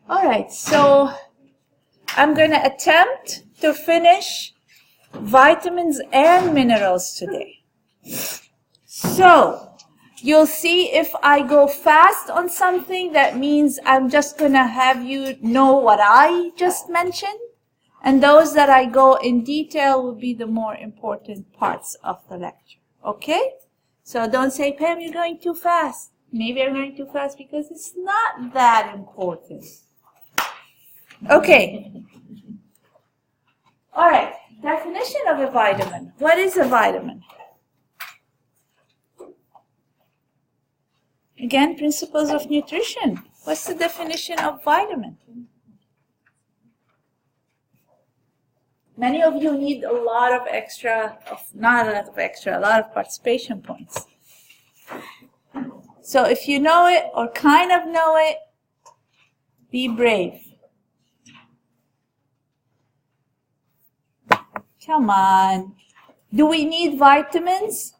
All right, so I'm going to attempt to finish vitamins and minerals today. So you'll see if I go fast on something, that means I'm just going to have you know what I just mentioned. And those that I go in detail will be the more important parts of the lecture. Okay? So don't say, Pam, you're going too fast. Maybe I'm going too fast because it's not that important. Okay. All right. Definition of a vitamin. What is a vitamin? Again, principles of nutrition. What's the definition of vitamin? Many of you need a lot of a lot of participation points. So if you know it or kind of know it, be brave. Come on. Do we need vitamins?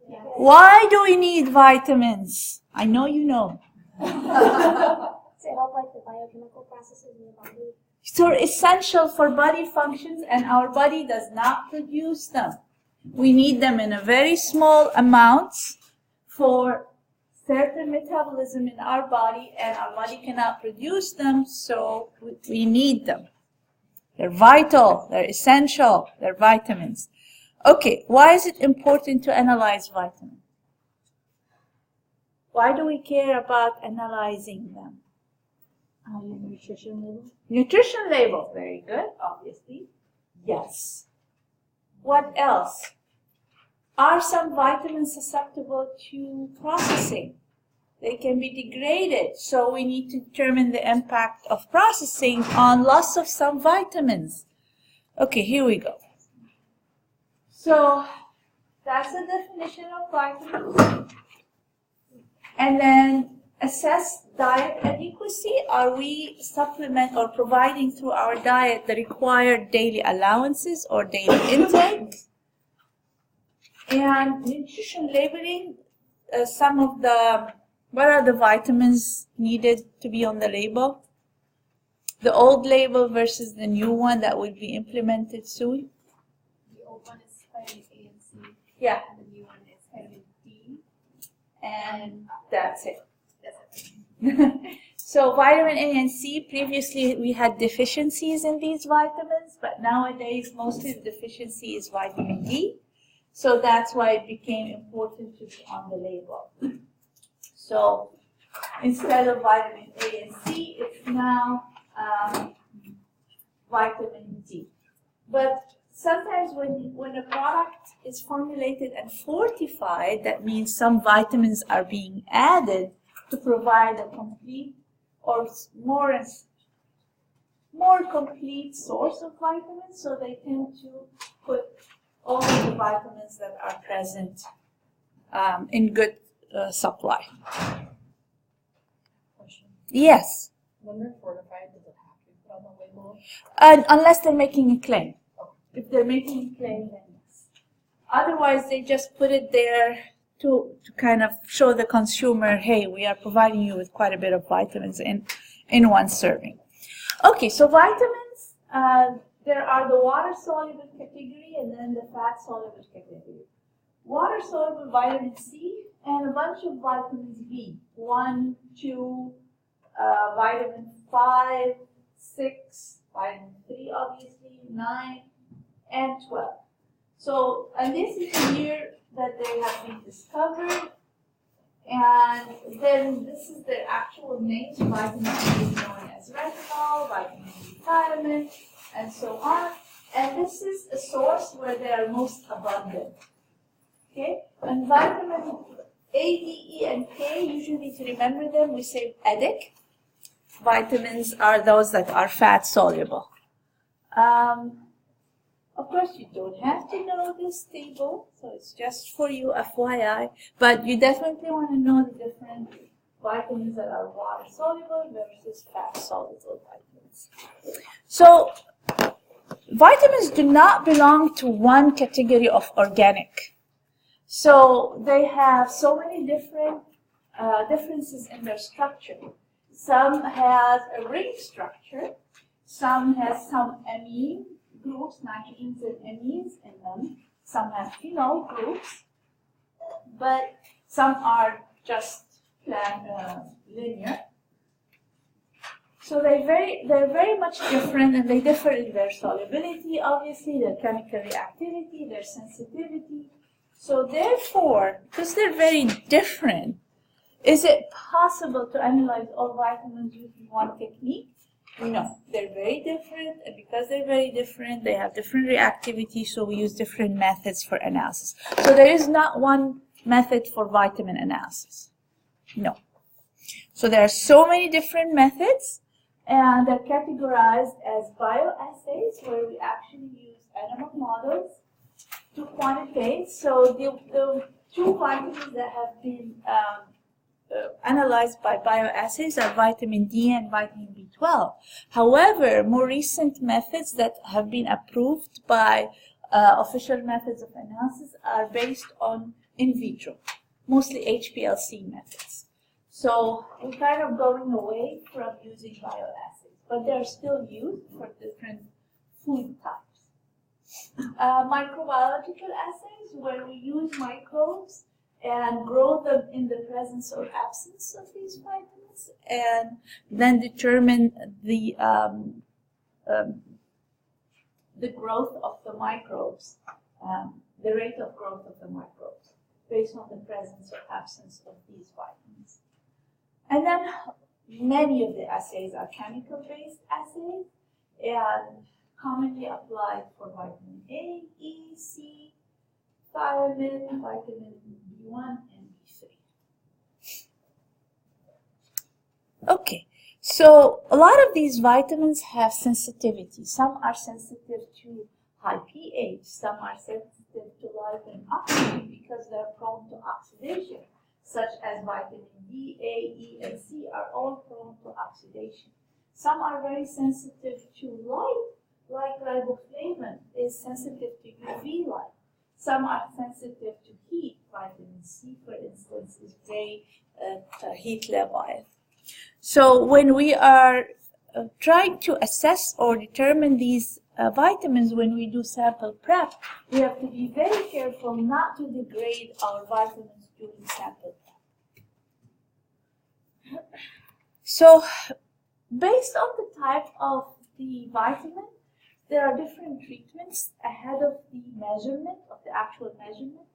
Yes. Why do we need vitamins? I know you know. To help like the biochemical processes in the body. So essential for body functions, and our body does not produce them. We need them in a very small amounts for certain metabolism in our body, and our body cannot produce them, so we need them. They're vital, they're essential, they're vitamins. Okay, why is it important to analyze vitamins? Why do we care about analyzing them? Nutrition label. Nutrition label, very good, obviously. Yes. What else? Are some vitamins susceptible to processing? They can be degraded, so we need to determine the impact of processing on loss of some vitamins. Okay, here we go. So that's the definition of vitamins. And then assess diet adequacy. Are we supplement or providing through our diet the required daily allowances or daily intake? And nutrition labeling, what are the vitamins needed to be on the label? The old label versus the new one that will be implemented soon? The old one is vitamin A and C. Yeah. And the new one is vitamin D. And that's it. So vitamin A and C, previously we had deficiencies in these vitamins, but nowadays mostly the deficiency is vitamin D. So that's why it became important to be on the label. So instead of vitamin A and C, it's now vitamin D. But sometimes when a product is formulated and fortified, that means some vitamins are being added to provide a complete or more complete source of vitamins. So they tend to put all of the vitamins that are present in good supply. Question. Yes. When they're fortified, does it have to be put on the label? Unless they're making a claim. If they're making a claim, then yes. Otherwise, they just put it there to kind of show the consumer, hey, we are providing you with quite a bit of vitamins in one serving. Okay, so vitamins, there are the water-soluble category and then the fat-soluble category. Water-soluble vitamin C and a bunch of vitamins B. 1, 2, vitamin 5, 6, vitamin 3, obviously, 9, and 12. So, and this is the year that they have been discovered. And then this is their actual names. Vitamin A is known as retinol, vitamin B vitamin, and so on. And this is a source where they are most abundant. Okay? And vitamin A, D, E, and K, usually to remember them, we say EDIC. Vitamins are those that are fat soluble. Of course, you don't have to know this table, so it's just for you, FYI. But you definitely want to know the different vitamins that are water-soluble versus fat-soluble vitamins. So, vitamins do not belong to one category of organic. So they have so many different differences in their structure. Some has a ring structure, some has some amine groups, nitrogens and amines in them, some have phenol groups, but some are just linear. So they're very much different, and they differ in their solubility, obviously, their chemical reactivity, their sensitivity. So therefore, because they're very different, is it possible to analyze all vitamins using one technique? No, they're very different, and because they're very different, they have different reactivity, so we use different methods for analysis. So there is not one method for vitamin analysis. No. So there are so many different methods, and they're categorized as bioassays, where we actually use animal models to quantitate. So the two vitamins that have been analyzed by bioassays are vitamin D and vitamin B12. However, more recent methods that have been approved by official methods of analysis are based on in vitro, mostly HPLC methods. So we're kind of going away from using bioassays, but they're still used for different food types. Microbiological assays, where we use microbes and grow them in the presence or absence of these vitamins, and then determine the growth of the microbes, the rate of growth of the microbes, based on the presence or absence of these vitamins. And then many of the assays are chemical-based assays and commonly applied for vitamin A, E, C, thiamine, vitamin B1, and B3. Okay, so a lot of these vitamins have sensitivity. Some are sensitive to high pH, some are sensitive to light and oxygen because they're prone to oxidation, such as vitamin D, A, E, and C are all prone to oxidation. Some are very sensitive to light, like riboflavin is sensitive to UV light. Some are sensitive to heat. Vitamin C, for instance, is very heat labile. So when we are trying to assess or determine these vitamins, when we do sample prep, we have to be very careful not to degrade our vitamins during sample prep. So based on the type of the vitamin, there are different treatments ahead of the measurement, of the actual measurement.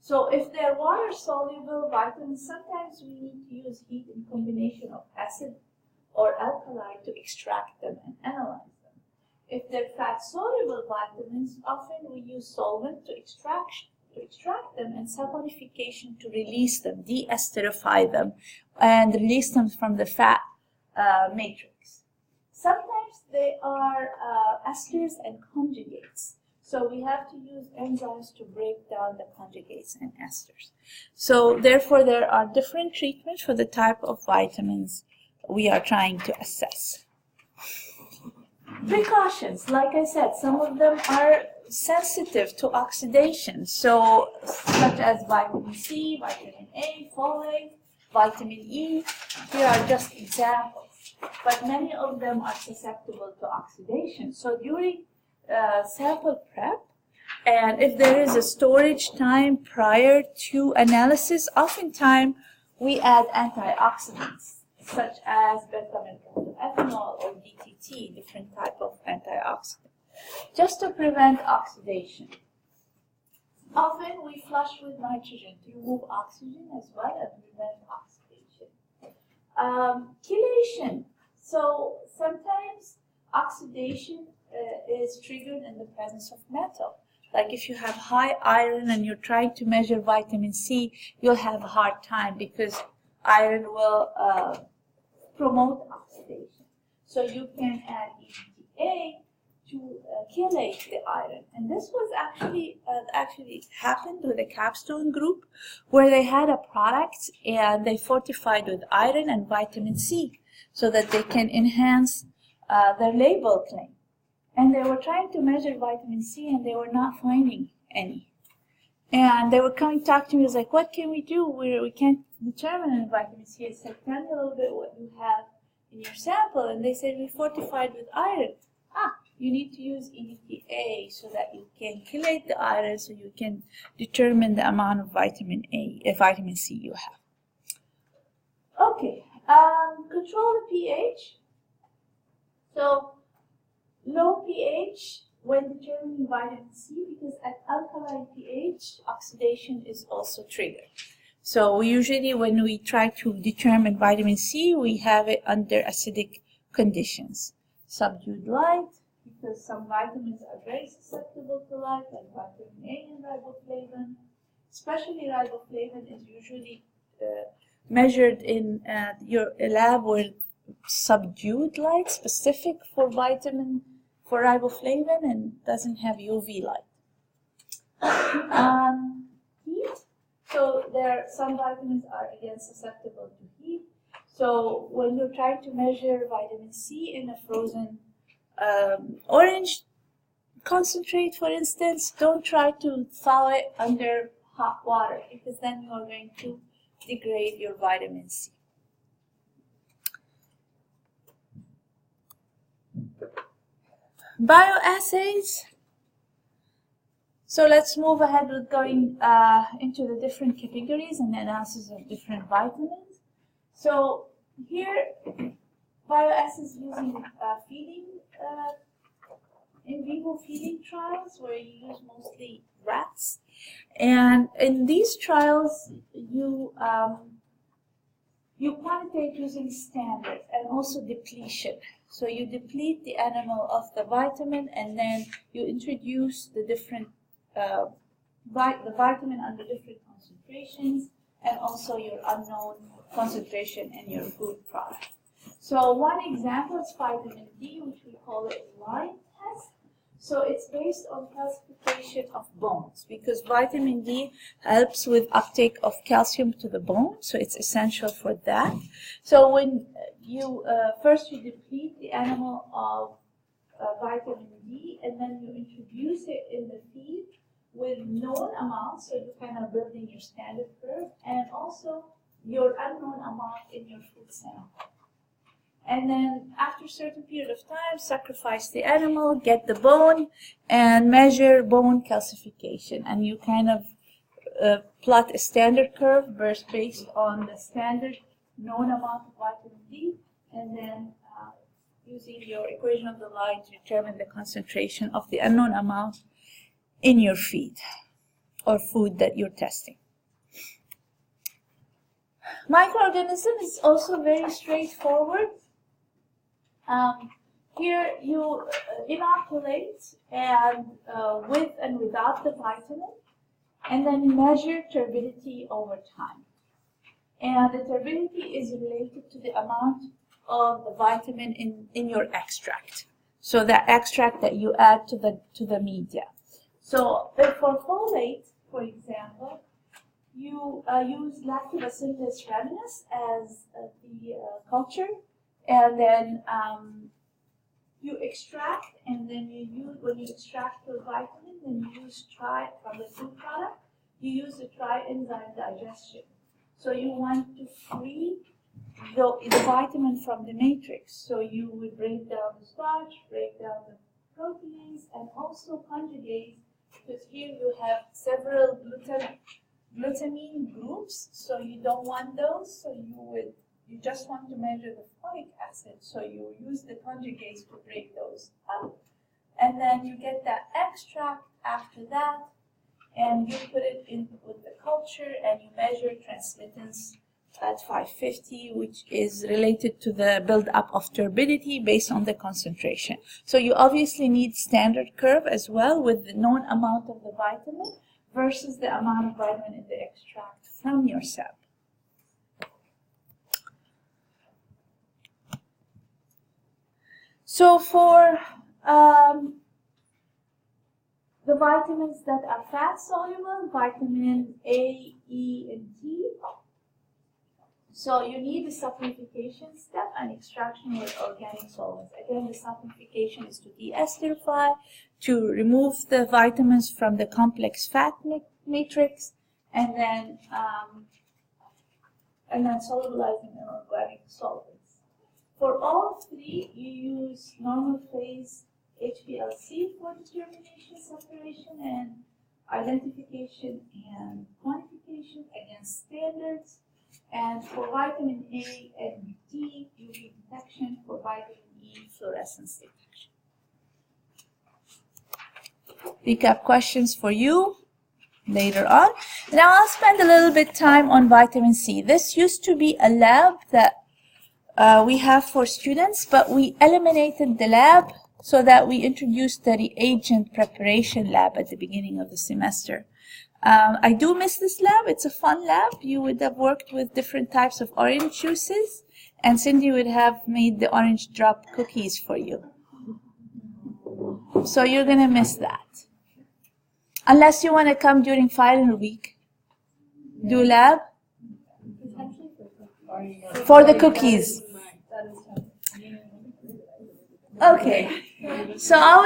So if they're water-soluble vitamins, sometimes we need to use heat in combination of acid or alkali to extract them and analyze them. If they're fat-soluble vitamins, often we use solvent to extract them and saponification to release them, de-esterify them, and release them from the fat matrix. Sometimes they are esters and conjugates. So we have to use enzymes to break down the conjugates and esters. So therefore, there are different treatments for the type of vitamins we are trying to assess. Precautions, like I said, some of them are sensitive to oxidation, so such as vitamin C, vitamin A, folate, vitamin E. Here are just examples, but many of them are susceptible to oxidation. So during sample prep, and if there is a storage time prior to analysis, oftentimes we add antioxidants such as beta-methylethanol or DTT, different type of antioxidant, just to prevent oxidation. Often we flush with nitrogen to remove oxygen as well and prevent oxidation. Chelation. So sometimes oxidation is triggered in the presence of metal. Like if you have high iron and you're trying to measure vitamin C, you'll have a hard time because iron will promote oxidation. So you can add EDTA to chelate the iron. And this was actually happened with a capstone group where they had a product and they fortified with iron and vitamin C so that they can enhance their label claim. And they were trying to measure vitamin C and they were not finding any. And they were coming to talk to me. It was like, what can we do? We can't determine vitamin C. I said, tell me a little bit what you have in your sample. And they said, we fortified with iron. You need to use EDTA so that you can chelate the iron so you can determine the amount of vitamin C you have. Okay, control the pH. So low pH when determining vitamin C, because at alkaline pH, oxidation is also triggered. So usually when we try to determine vitamin C, we have it under acidic conditions. Subdued light, because some vitamins are very susceptible to light, like vitamin A and riboflavin. Especially riboflavin is usually measured in your lab with subdued light, specific for riboflavin, and doesn't have UV light. Heat. So some vitamins are again susceptible to heat. So when you're trying to measure vitamin C in a frozen orange concentrate, for instance, don't try to thaw it under hot water, because then you are going to degrade your vitamin C. Bioassays. So let's move ahead with going into the different categories and the analysis of different vitamins. So here, bioassays using feeding, in vivo feeding trials, where you use mostly rats. And in these trials, you quantitate using standard and also depletion. So you deplete the animal of the vitamin, and then you introduce the different the vitamin under different concentrations, and also your unknown concentration in your food product. So one example is vitamin D, which we call it line test. So it's based on calcification of bones, because vitamin D helps with uptake of calcium to the bone, so it's essential for that. So when you first you deplete the animal of vitamin D, and then you introduce it in the feed with known amounts, so you're kind of building your standard curve, and also your unknown amount in your food sample. And then after a certain period of time, sacrifice the animal, get the bone, and measure bone calcification. And you kind of plot a standard curve based on the standard known amount of vitamin D, and then using your equation of the line to determine the concentration of the unknown amount in your feed or food that you're testing. Microorganism is also very straightforward. Here you inoculate and with and without the vitamin, and then measure turbidity over time. And the turbidity is related to the amount of the vitamin in your extract. So the extract that you add to the media. So for folate, for example, you use Lactobacillus rhamnus as the culture, and then you extract, and then when you extract the vitamin, then you use from the food product, you use the tri-enzyme digestion. So you want to free the vitamin from the matrix. So you would break down the starch, break down the proteins, and also conjugate, because here you have several glutamine groups, so you don't want those, so you just want to measure the folic acid, so you use the conjugates to break those up. And then you get that extract after that, and you put it in with the culture, and you measure transmittance at 550, which is related to the build-up of turbidity based on the concentration. So you obviously need standard curve as well with the known amount of the vitamin versus the amount of vitamin in the extract from your sample. So for the vitamins that are fat soluble, vitamin A, E, and T, so you need the saponification step and extraction with organic solvents. Again, the saponification is to deacidify, to remove the vitamins from the complex fat matrix, and then solubilizing in organic solvents. For all three, you use normal phase HPLC for determination, separation, and identification and quantification against standards. And for vitamin A and D, UV detection. For vitamin E, fluorescence detection. Recap questions for you later on. Now I'll spend a little bit time on vitamin C. This used to be a lab that we have for students, but we eliminated the lab so that we introduced the reagent preparation lab at the beginning of the semester. I do miss this lab. It's a fun lab. You would have worked with different types of orange juices, and Cindy would have made the orange drop cookies for you. So you're going to miss that. Unless you want to come during final week. Do lab? For the cookies. Okay. So I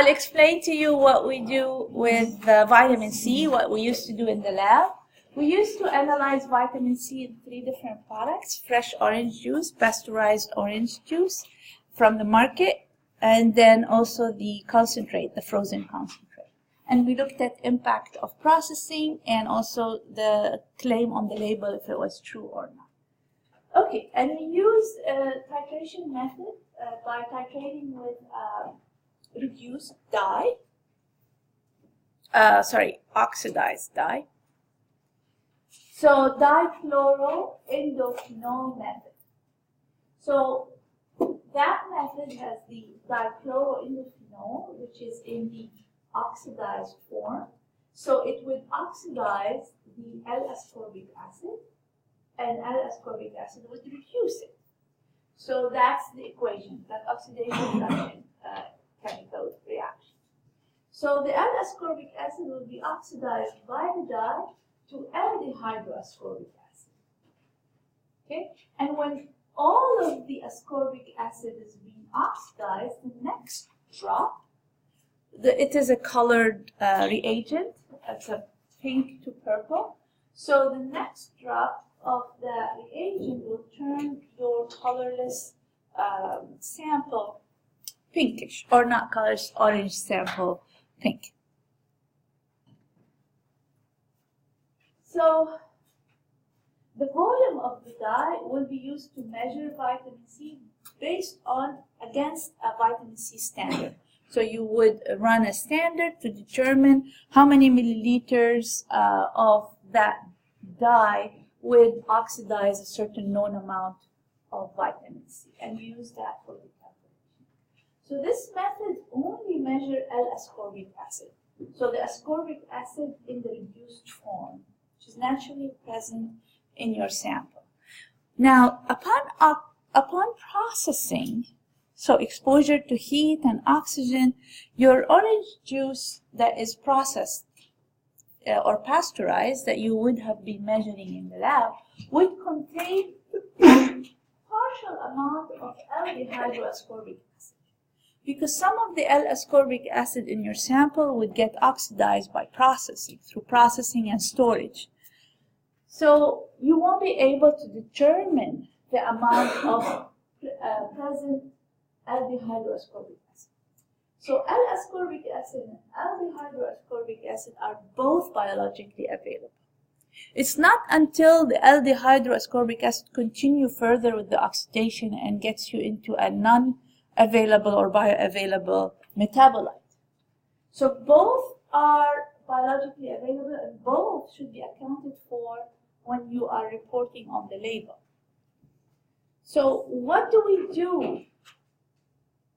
will explain to you what we do with vitamin C, what we used to do in the lab. We used to analyze vitamin C in 3 different products: fresh orange juice, pasteurized orange juice from the market, and then also the concentrate, the frozen concentrate. And we looked at impact of processing and also the claim on the label if it was true or not. Okay, and we used a titration method by titrating with reduced dye, oxidized dye. So dichloroindophenol method. So that method has the dichloroindophenol, which is in the oxidized form. So it would oxidize the L-ascorbic acid, and L-ascorbic acid would reduce it. So that's the equation, that oxidation-reduction chemical reaction. So the L-ascorbic acid will be oxidized by the dye to aldehydoascorbic acid. Okay, and when all of the ascorbic acid is being oxidized, the next drop, it is a colored reagent. It's a pink to purple. So the next drop of the reagent will turn your colorless sample pinkish, or not colors, orange sample pink. So the volume of the dye will be used to measure vitamin C based on against a vitamin C standard. So you would run a standard to determine how many milliliters of that dye would oxidize a certain known amount of vitamin C, and we use that for the calculation. So this method only measures L-ascorbic acid. So the ascorbic acid in the reduced form, which is naturally present in your sample. Now, upon processing, so exposure to heat and oxygen, your orange juice that is processed or pasteurized that you would have been measuring in the lab would contain partial amount of aldehydoascorbic acid, because some of the L-ascorbic acid in your sample would get oxidized by processing, through processing and storage. So you won't be able to determine the amount of present aldehydoascorbic acid. So L-ascorbic acid and aldehydoascorbic acid are both biologically available. It's not until the aldehydoascorbic acid continue further with the oxidation and gets you into a non-available or bioavailable metabolite. So both are biologically available, and both should be accounted for when you are reporting on the label. So what do we do?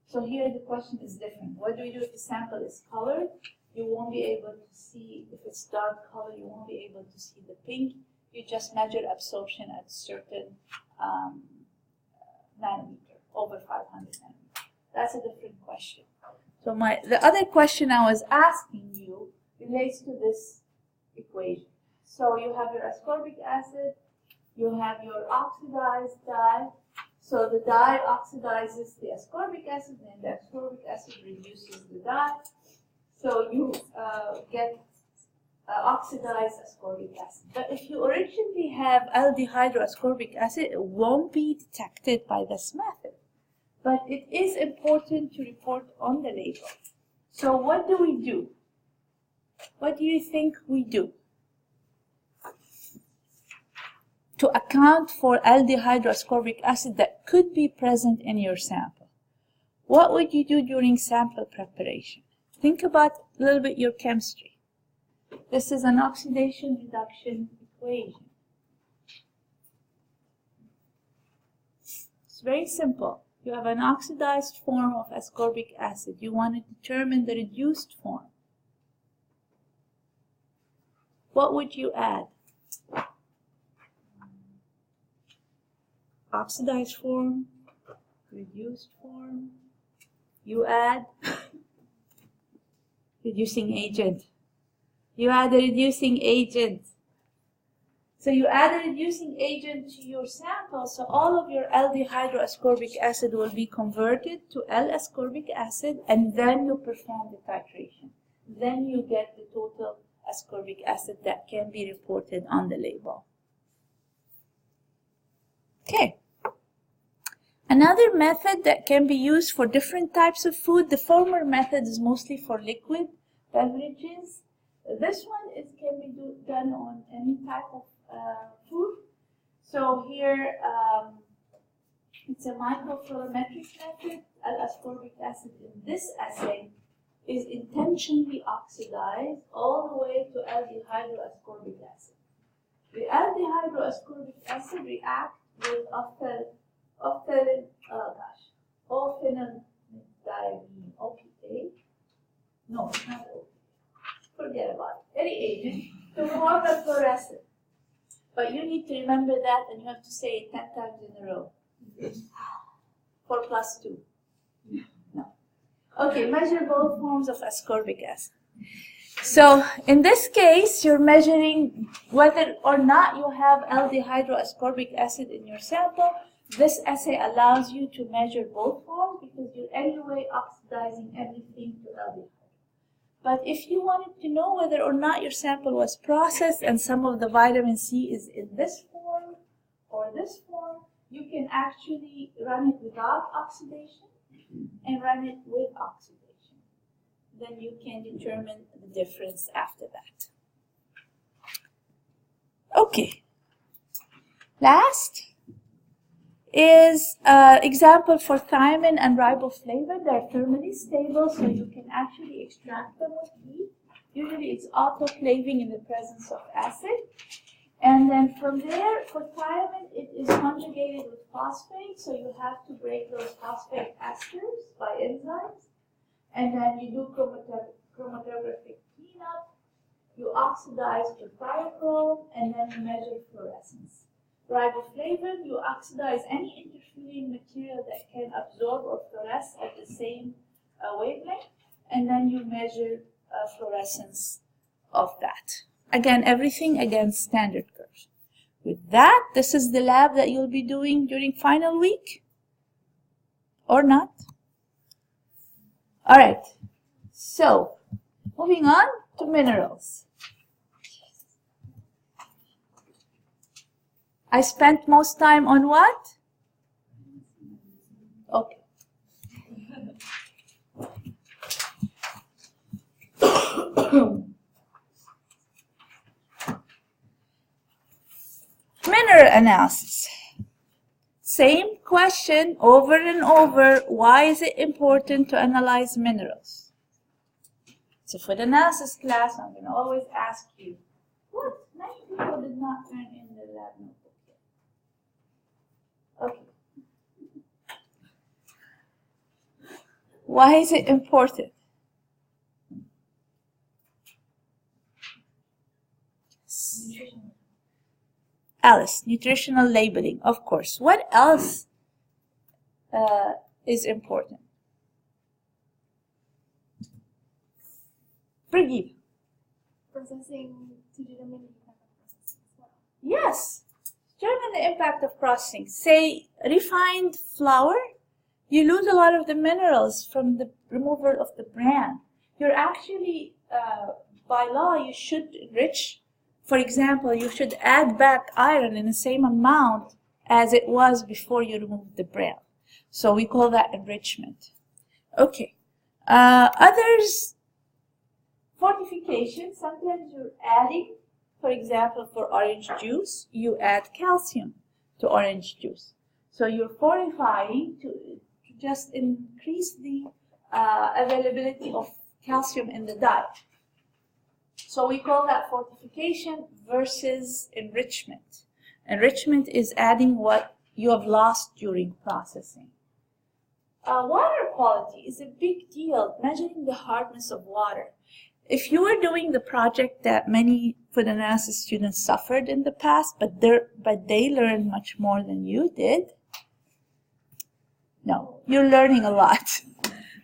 So here the question is different. What do we do if the sample is colored? You won't be able to see, if it's dark color, you won't be able to see the pink. You just measure absorption at certain nanometer, over 500 nanometer. That's a different question. So the other question I was asking you relates to this equation. So you have your ascorbic acid, you have your oxidized dye. So the dye oxidizes the ascorbic acid, and the ascorbic acid reduces the dye. So you get oxidized ascorbic acid. But if you originally have aldehydoascorbic acid, it won't be detected by this method. But it is important to report on the label. So what do we do? What do you think we do to account for aldehydoascorbic acid that could be present in your sample? What would you do during sample preparation? Think about a little bit your chemistry. This is an oxidation reduction equation. It's very simple. You have an oxidized form of ascorbic acid. You want to determine the reduced form. What would you add? Oxidized form, reduced form. You add reducing agent. You add a reducing agent. So you add a reducing agent to your sample, so all of your aldehydoascorbic acid will be converted to L-ascorbic acid, and then you perform the titration. Then you get the total ascorbic acid that can be reported on the label. Okay. Another method that can be used for different types of food, the former method is mostly for liquid beverages. This one can be done on any type of food. So here it's a microfluorimetric method. L-ascorbic acid in this assay is intentionally oxidized all the way to aldehydoascorbic acid. The aldehydoascorbic acid reacts with O-phenyldiamine, OPA. No, it's not OPA. Forget about it. Any agent to form a fluorescent. But you need to remember that, and you have to say it 10 times in a row. 4 plus 2. No. Okay, measure both forms of ascorbic acid. So in this case, you're measuring whether or not you have aldehydoascorbic acid in your sample. This assay allows you to measure both forms because you're anyway oxidizing everything to aldehyde. But if you wanted to know whether or not your sample was processed and some of the vitamin C is in this form or this form, you can actually run it without oxidation and run it with oxidation. Then you can determine the difference after that. Okay. Last is example for thiamine and riboflavin. They're thermally stable, so you can actually extract them with heat. Usually it's autoclaving in the presence of acid. And then from there, for thiamine, it is conjugated with phosphate, so you have to break those phosphate esters by enzymes. And then you do chromatographic cleanup, you oxidize to thiochrome, and then you measure fluorescence. Riboflavin, you oxidize any interfering material that can absorb or fluoresce at the same wavelength, and then you measure fluorescence of that. Again, everything against standard curves. With that, this is the lab that you'll be doing during final week, or not. All right, so moving on to minerals. I spent most time on what? Okay. Mineral analysis. Same question over and over. Why is it important to analyze minerals? So for the analysis class, I'm going to always ask you, what? Many people did not turn in their lab notebook yet. Okay. Why is it important? Alice, nutritional labeling, of course. What else is important? Brigitte. Processing to determine the impact of processing as well. Yes, determine the impact of processing. Say, refined flour, you lose a lot of the minerals from the removal of the bran. you're actually, by law, you should enrich. For example, you should add back iron in the same amount as it was before you removed the brown. So we call that enrichment. Okay. Others, fortification, sometimes you're adding, for example, for orange juice, you add calcium to orange juice. So you're fortifying to just increase the availability of calcium in the diet. So we call that fortification versus enrichment. Enrichment is adding what you have lost during processing. Water quality is a big deal, measuring the hardness of water. If you were doing the project that many food analysis students suffered in the past, but they learned much more than you did, no, you're learning a lot.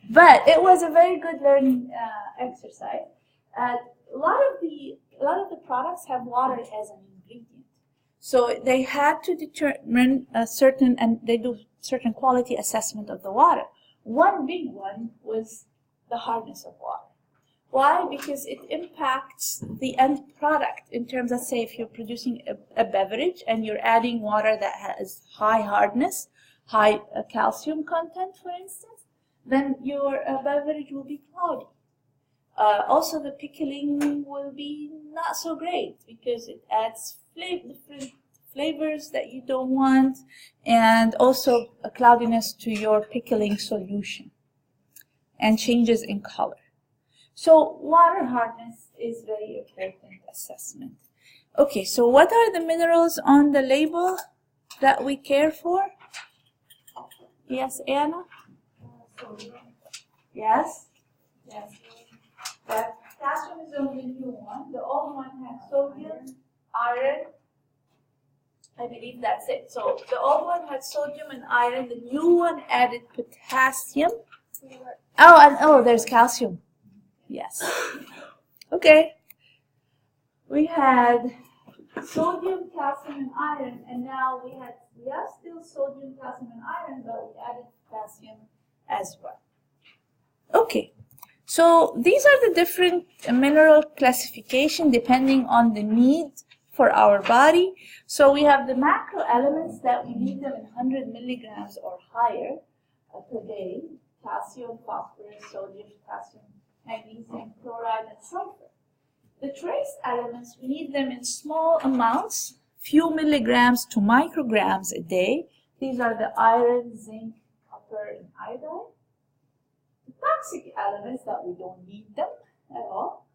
But it was a very good learning exercise. A lot of the products have water as an ingredient, so they had to determine and they do certain quality assessment of the water. One big one was the hardness of water. Why? Because it impacts the end product in terms of, say, if you're producing a beverage and you're adding water that has high hardness, high calcium content, for instance, then your beverage will be cloudy. Also, the pickling will be not so great because it adds different flavors that you don't want, and also a cloudiness to your pickling solution and changes in color. So water hardness is very important assessment. Okay, so what are the minerals on the label that we care for? Yes, Anna? Yes? Yes. The calcium is only the new one. The old one had sodium, iron. I believe that's it. So the old one had sodium and iron. The new one added potassium. Oh, there's calcium. Yes. Okay. We had sodium, calcium, and iron, and now we have still sodium, calcium, and iron, but we added potassium as well. Okay. So these are the different mineral classification depending on the need for our body. So we have the macro elements that we need them in 100 milligrams or higher per day: calcium, phosphorus, sodium, potassium, magnesium, chloride, and sulfur. The trace elements, we need them in small amounts, few milligrams to micrograms a day. These are the iron, zinc, copper, and iodine. The toxic elements that we don't need them at all: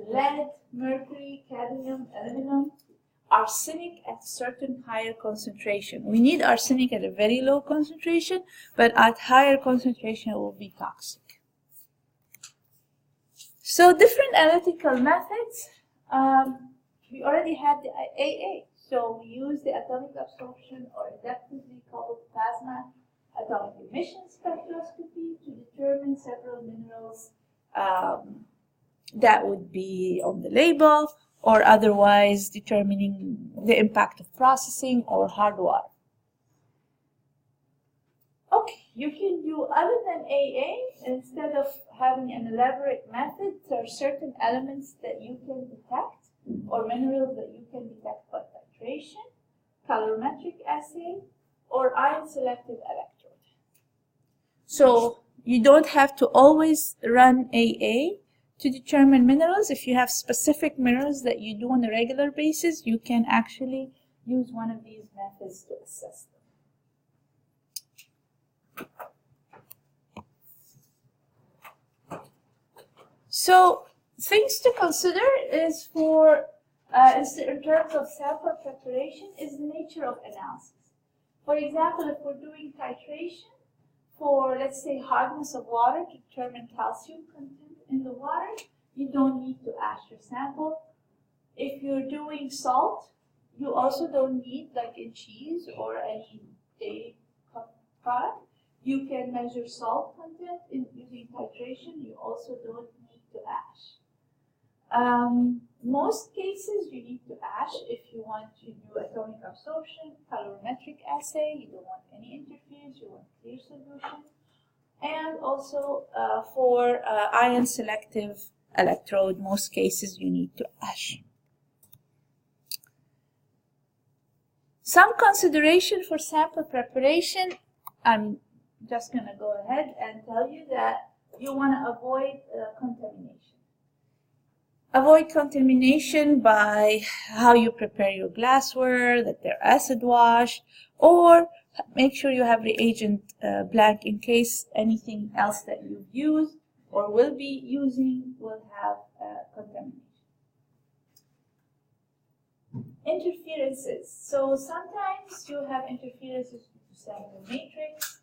lead, mercury, cadmium, aluminum, arsenic at certain higher concentration. We need arsenic at a very low concentration, but at higher concentration it will be toxic. So different analytical methods. We already had the AA. So we use the atomic absorption or inductively coupled plasma atomic emission spectroscopy to determine several minerals that would be on the label, or otherwise determining the impact of processing or hard water. Okay, you can do other than AA. Instead of having an elaborate method, there are certain elements that you can detect, or minerals that you can detect by titration, colorimetric assay, or ion selective electrode. So you don't have to always run AA to determine minerals. If you have specific minerals that you do on a regular basis, you can actually use one of these methods to assess them. So things to consider is in terms of sample preparation is the nature of analysis. For example, if we're doing titration for, let's say, hardness of water to determine calcium content in the water, you don't need to ash your sample. If you're doing salt, you also don't need, like in cheese or any dairy product, you can measure salt content using titration. You also don't need to ash. Most cases you need to ash if you want to do atomic absorption, colorimetric assay. You don't want any interference, you want clear solution. and also for ion selective electrode, most cases you need to ash. Some consideration for sample preparation. I'm just going to go ahead and tell you that you want to avoid contamination. Avoid contamination by how you prepare your glassware, that they're acid washed, or make sure you have reagent blank in case anything else that you use or will be using will have contamination. Interferences. So sometimes you have interferences with the sample matrix,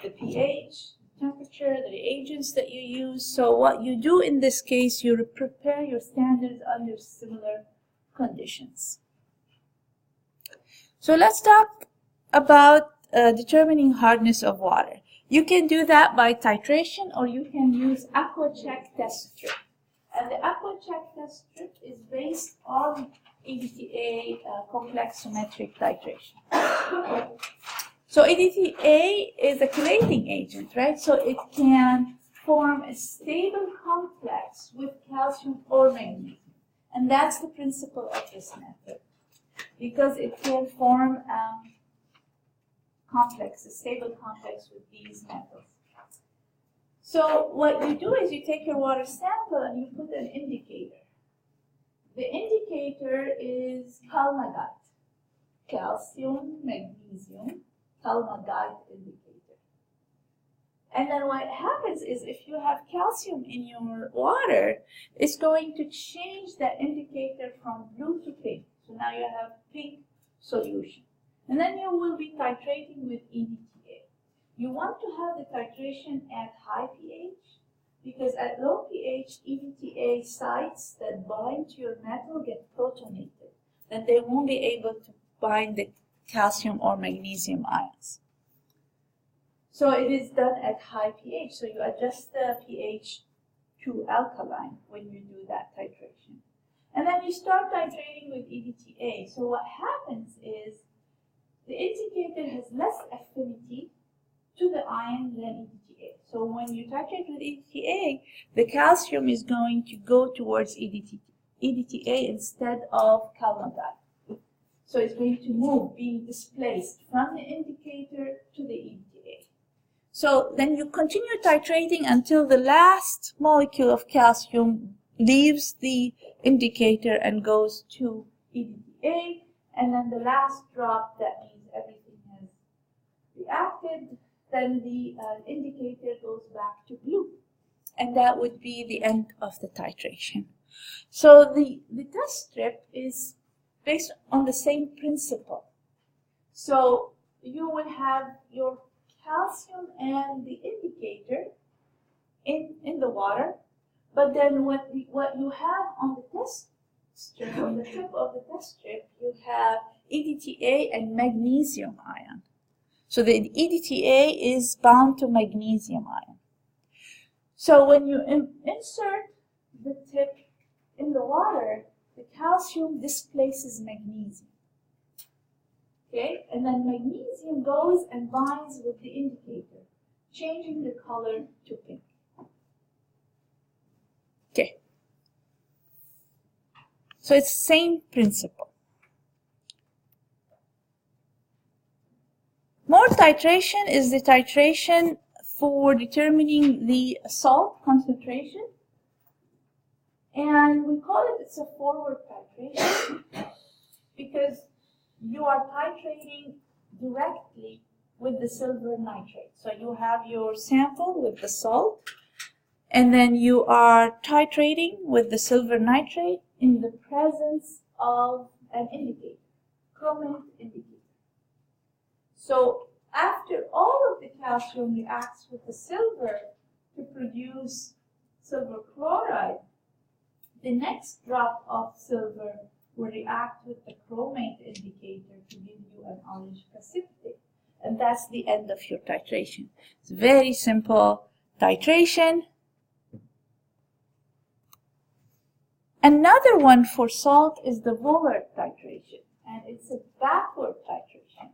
the pH, temperature, the reagents that you use. So what you do in this case, you prepare your standards under similar conditions. So let's talk about determining hardness of water. You can do that by titration, or you can use AquaCheck test strip. And the AquaCheck test strip is based on EDTA complex symmetric titration. So EDTA is a chelating agent, right? So it can form a stable complex with calcium or magnesium. And that's the principle of this method, because it can form a stable complex with these metals. So what you do is you take your water sample and you put an indicator. The indicator is calmagite, calcium, magnesium, calmagite indicator. And then what happens is if you have calcium in your water, it's going to change that indicator from blue to pink. So now you have pink solution. And then you will be titrating with EDTA. You want to have the titration at high pH, because at low pH, EDTA sites that bind to your metal get protonated. Then they won't be able to bind the calcium or magnesium ions. So it is done at high pH. So you adjust the pH to alkaline when you do that titration. And then you start titrating with EDTA. So what happens is the indicator has less affinity to the ion than EDTA. So when you titrate with EDTA, the calcium is going to go towards EDTA instead of calmagite. So it's going to move, being displaced from the indicator to the EDTA. So then you continue titrating until the last molecule of calcium leaves the indicator and goes to EDTA, and then the last drop, that means everything has reacted, then the indicator goes back to blue. And that would be the end of the titration. So the test strip is based on the same principle. So you will have your calcium and the indicator in the water, but then what you have on the test strip, on the tip of the test strip, you have EDTA and magnesium ion. So the EDTA is bound to magnesium ion. So when you insert the tip in the water, the calcium displaces magnesium. Okay, and then magnesium goes and binds with the indicator, changing the color to pink. Okay. So it's the same principle. More titration is the titration for determining the salt concentration. And we call it's a forward titration because you are titrating directly with the silver nitrate. So you have your sample with the salt, and then you are titrating with the silver nitrate in the presence of an indicator, chromate indicator. So after all of the calcium reacts with the silver to produce silver chloride, the next drop of silver will react with the chromate indicator to give you an orange precipitate. And that's the end of your titration. It's very simple titration. Another one for salt is the Vollard titration, and it's a backward titration.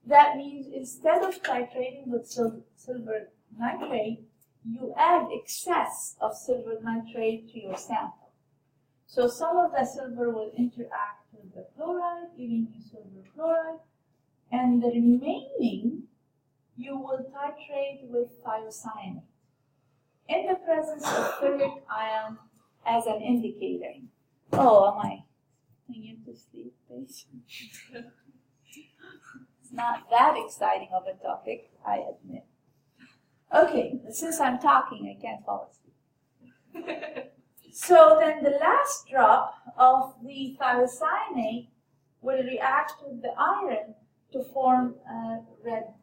That means instead of titrating with silver nitrate, you add excess of silver nitrate to your sample. So some of the silver will interact with the chloride, giving you silver chloride, and the remaining you will titrate with thiocyanate in the presence of ferric ion as an indicator. Oh, am I putting you to sleep, patient? It's not that exciting of a topic, I admit. Okay, since I'm talking, I can't fall asleep. So then the last drop of the thiocyanate will react with the iron to form a red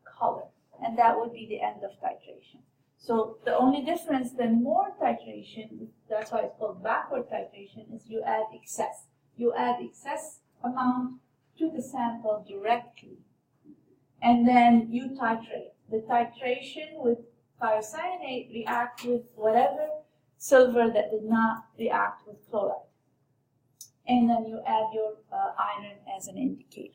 color, and that would be the end of titration. So the only difference than more titration, that's why it's called backward titration, is you add excess. You add excess amount to the sample directly, and then you titrate. The titration with thiocyanate react with whatever silver that did not react with chloride. And then you add your iron as an indicator.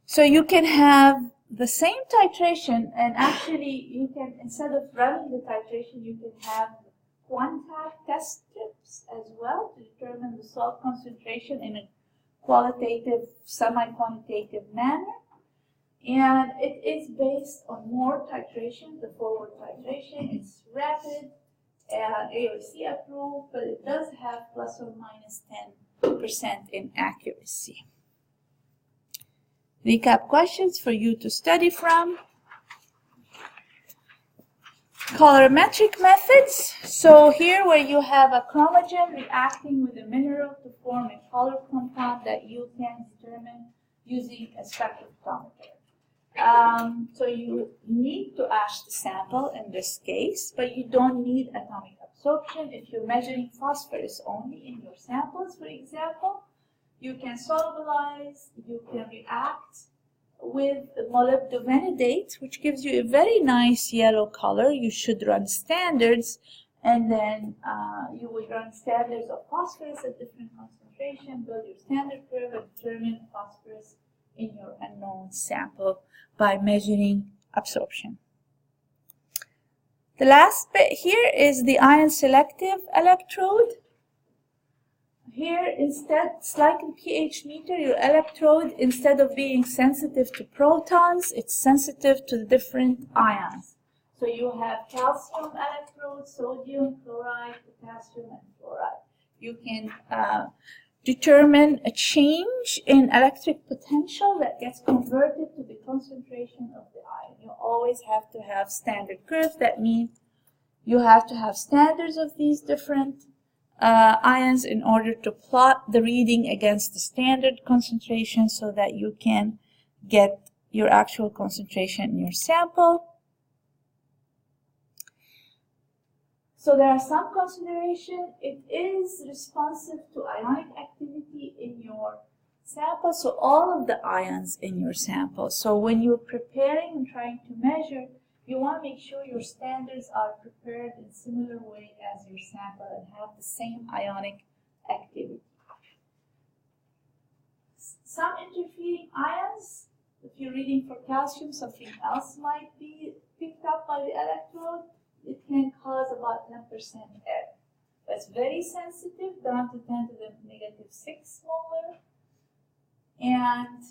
So you can have the same titration, and actually you can, instead of running the titration, you can have quantitative test strips as well to determine the salt concentration in a qualitative, semi-quantitative manner. And it is based on more titration, the forward titration. It's rapid and AOC approved, but it does have plus or minus 10% in accuracy. Recap questions for you to study from. Colorimetric methods. So here where you have a chromogen reacting with a mineral to form a color compound that you can determine using a spectrophotometer. So you need to ash the sample in this case, but you don't need atomic absorption. If you're measuring phosphorus only in your samples, for example, you can solubilize, you can react with molybdenate, which gives you a very nice yellow color. You should run standards, and then you will run standards of phosphorus at different concentration, build your standard curve, and determine phosphorus in your unknown sample by measuring absorption. The last bit here is the ion selective electrode. Here, instead, it's like a pH meter. Your electrode, instead of being sensitive to protons, it's sensitive to the different ions. So you have calcium electrode, sodium, chloride, potassium, and fluoride. You can determine a change in electric potential that gets converted to the concentration of the ion. You always have to have standard curves. That means you have to have standards of these different ions in order to plot the reading against the standard concentration so that you can get your actual concentration in your sample. So there are some considerations. It is responsive to ionic activity in your sample, so all of the ions in your sample. So when you're preparing and trying to measure, you want to make sure your standards are prepared in a similar way as your sample and have the same ionic activity. Some interfering ions, if you're reading for calcium, something else might be picked up by the electrode. It can cause about 10% error. That's very sensitive, down to 10 to the negative 6 molar. And,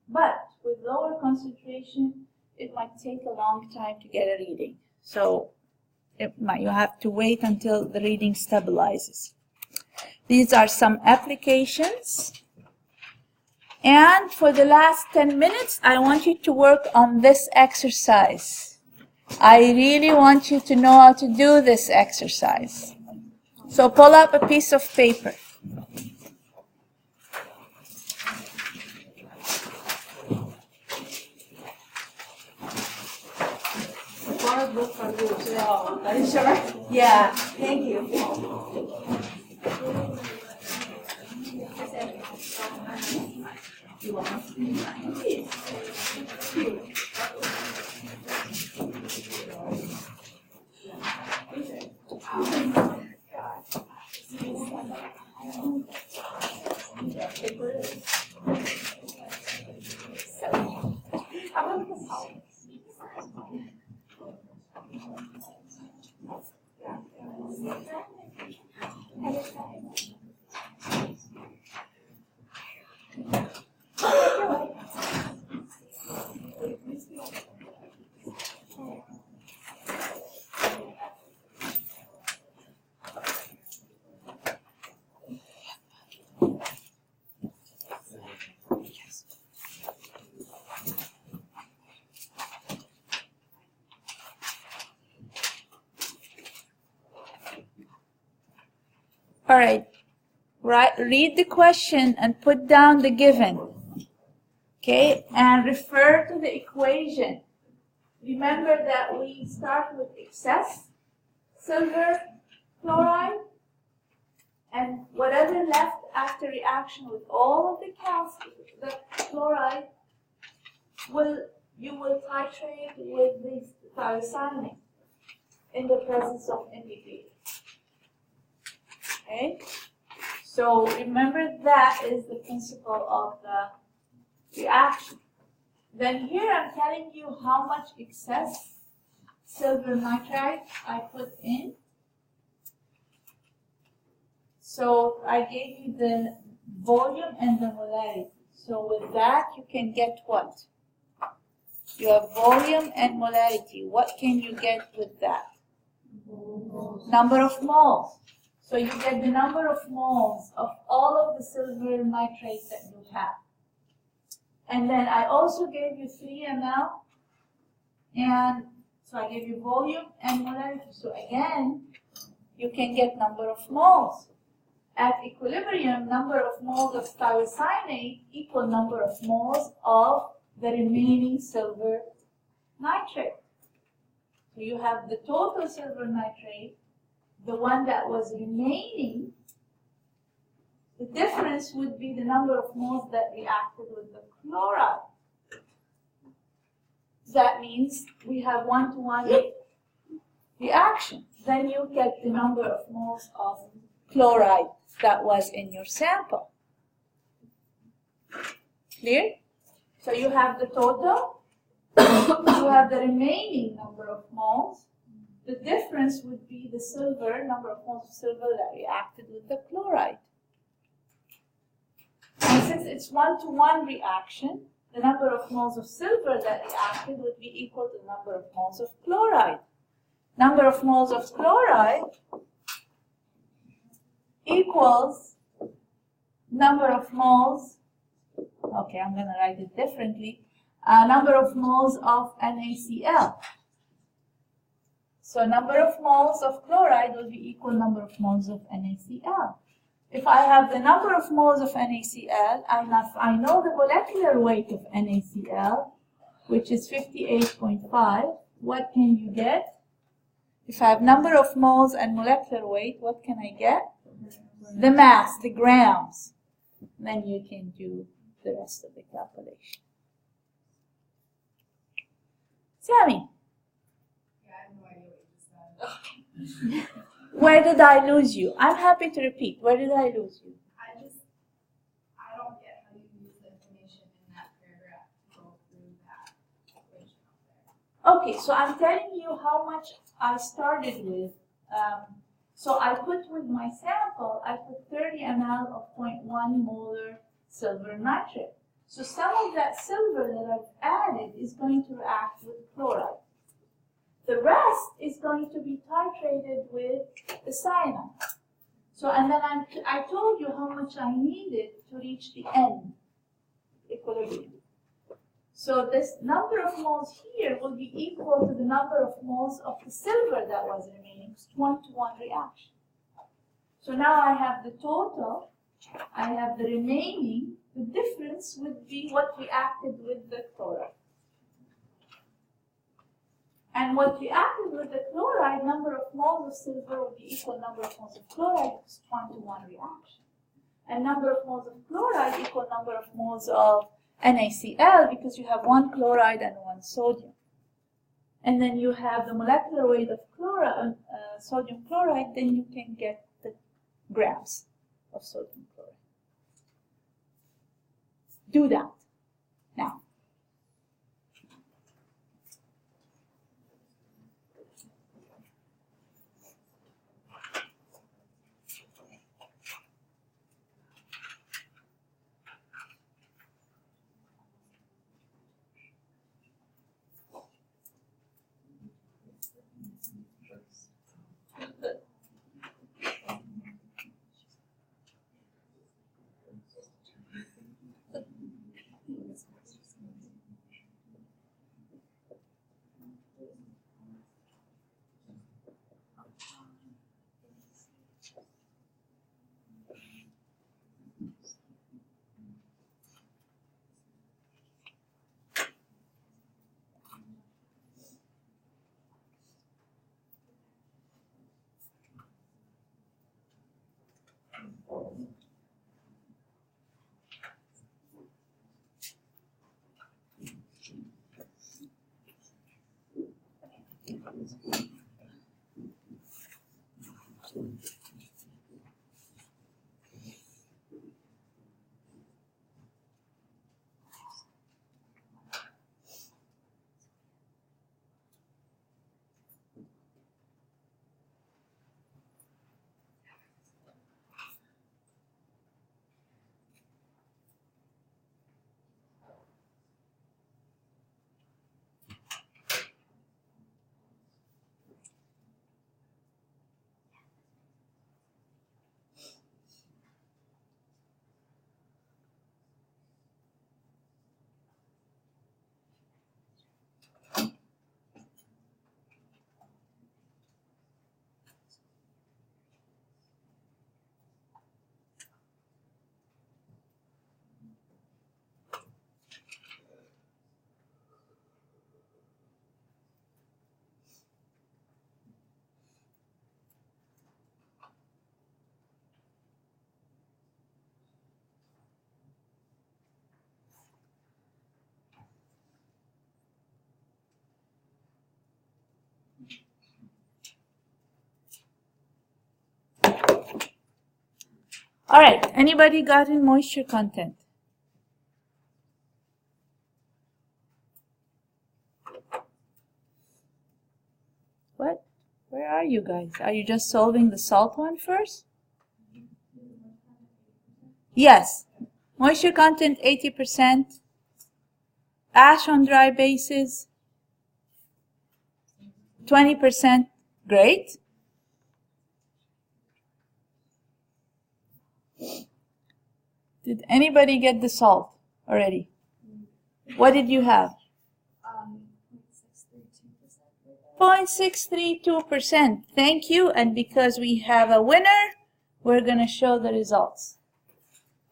but with lower concentration, it might take a long time to get a reading. So you have to wait until the reading stabilizes. These are some applications. And for the last 10 minutes, I want you to work on this exercise. I really want you to know how to do this exercise. So pull up a piece of paper. Are you sure? Yeah, thank you. All right. Read the question and put down the given. Okay, and refer to the equation. Remember that we start with excess silver chloride, and whatever left after reaction with all of the chloride, you will titrate with the thiocyanate in the presence of indicator. Okay, so remember that is the principle of the reaction. Then here I'm telling you how much excess silver nitride I put in. So I gave you the volume and the molarity. So with that you can get what? You have volume and molarity. What can you get with that? Number of moles. So you get the number of moles of all of the silver nitrate that you have. And then I also gave you 3 ml, and so I gave you volume and molarity. So again, you can get number of moles. At equilibrium, number of moles of thiocyanate equal number of moles of the remaining silver nitrate. So you have the total silver nitrate, the one that was remaining. The difference would be the number of moles that reacted with the chloride. That means we have 1-to-1 reaction. Then you get the number of moles of chloride that was in your sample. Clear? So you have the total, you have the remaining number of moles. The difference would be the silver, number of moles of silver that reacted with the chloride. And since it's 1-to-1 reaction, the number of moles of silver that reacted would be equal to the number of moles of chloride. Number of moles of chloride equals number of moles, okay, I'm going to write it differently, number of moles of NaCl. So number of moles of chloride will be equal number of moles of NaCl. If I have the number of moles of NaCl, I know the molecular weight of NaCl, which is 58.5. What can you get? If I have number of moles and molecular weight, what can I get? The mass, the grams. Then you can do the rest of the calculation. Sammy? Yeah, I have no idea what you just said. Where did I lose you? I'm happy to repeat. Where did I lose you? I don't get how you use the information in that paragraph to go through that equation up there. Okay, so I'm telling you how much I started with. So I put with my sample, I put 30 ml of 0.1 molar silver nitrate. So some of that silver that I've added is going to react with chloride. The rest is going to be titrated with the cyanide. So, and then I told you how much I needed to reach the end equilibrium. So this number of moles here will be equal to the number of moles of the silver that was remaining. It's 1-to-1 reaction. So now I have the total, I have the remaining. The difference would be what reacted with the chloride. And what reacted with the chloride, number of moles of silver would be equal number of moles of chloride, it's 1-to-1 reaction. And number of moles of chloride equal number of moles of NaCl, because you have 1 chloride and 1 sodium. And then you have the molecular weight of chloride, sodium chloride, then you can get the grams of sodium chloride. Do that now. All right, anybody got in moisture content? What? Where are you guys? Are you just solving the salt one first? Yes. Moisture content 80%. Ash on dry bases 20%. Great. Did anybody get the salt already? What did you have? 0.632%. Thank you. And because we have a winner, we're going to show the results.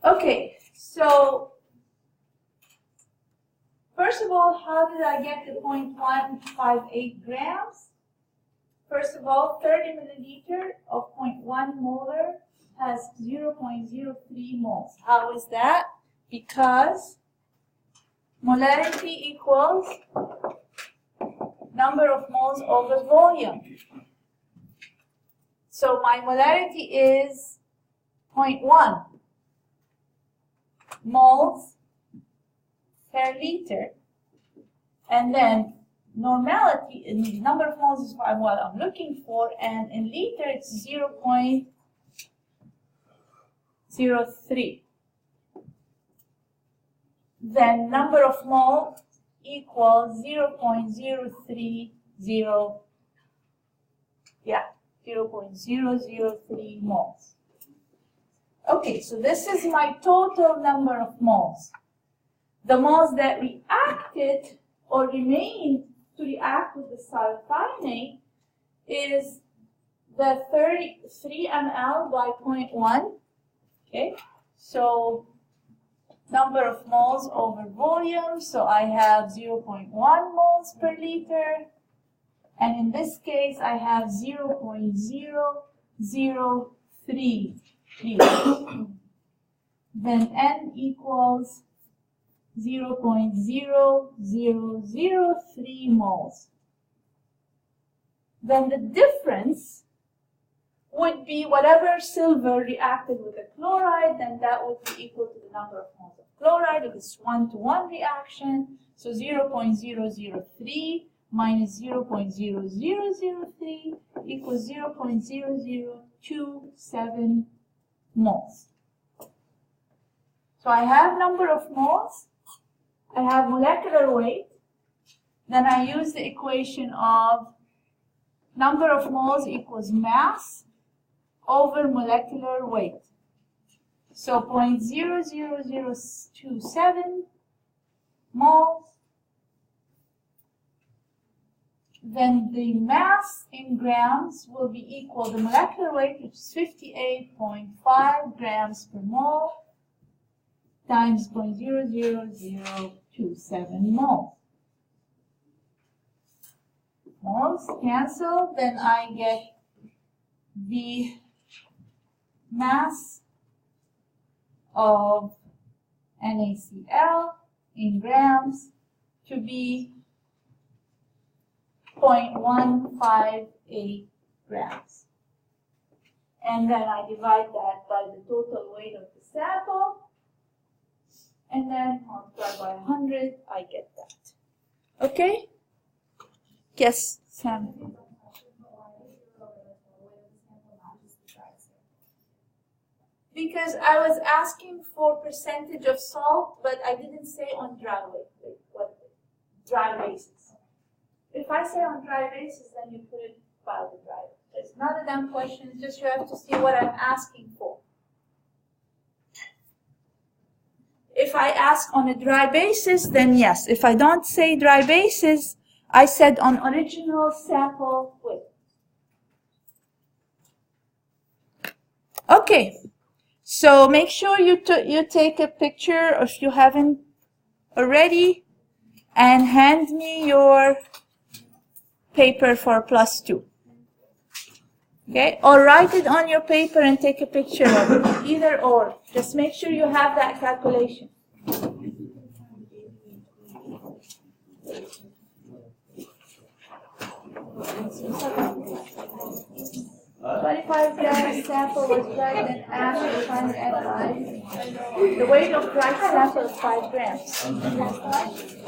Okay, so first of all, how did I get the 0.158 grams? First of all, 30 milliliter of 0.1 molar has 0.03 moles. How is that? Because molarity equals number of moles over volume. So my molarity is 0.1 moles per liter. And then normality, in the number of moles is what I'm looking for, and in liter it's 0.03. Then number of moles equals 0.030, 0.003 moles. Okay, so this is my total number of moles. The moles that reacted or remained to react with the thiocyanate is the 33 ml by 0.1. Okay, so number of moles over volume, so I have 0.1 moles per liter, and in this case I have 0.003 liters. Then N equals 0.0003 moles. Then the difference would be whatever silver reacted with the chloride, then that would be equal to the number of moles of chloride. It is 1-to-1 reaction. So 0.003 minus 0.0003 equals 0.0027 moles. So I have number of moles, I have molecular weight, then I use the equation of number of moles equals mass over molecular weight. So 0.00027 moles. Then the mass in grams will be equal to the molecular weight, which is 58.5 grams per mole, times 0.00027 moles. Moles cancel, then I get the mass of NaCl in grams to be 0.158 grams. and then I divide that by the total weight of the sample, and then multiply by 100, I get that. Okay? Yes, Sam? Because I was asking for percentage of salt, but I didn't say on dry weight, what dry basis. If I say on dry basis, then you put it by the dry. It's not a dumb question, it's just you have to see what I'm asking for. If I ask on a dry basis, then yes. If I don't say dry basis, I said on original sample weight. Okay, so make sure you take a picture if you haven't already, and hand me your paper for +2. Okay, or write it on your paper and take a picture of it. Either or. Just make sure you have that calculation. But if I grab sample was dried and ash refined at 5, the weight of dry sample is 5 grams.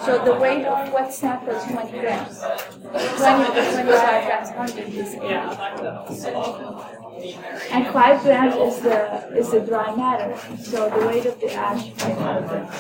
So the weight of wet sample is 20 grams. 20 to 25 grams, 100 is 80. And 5 grams is the dry matter. So the weight of the ash is 5 grams.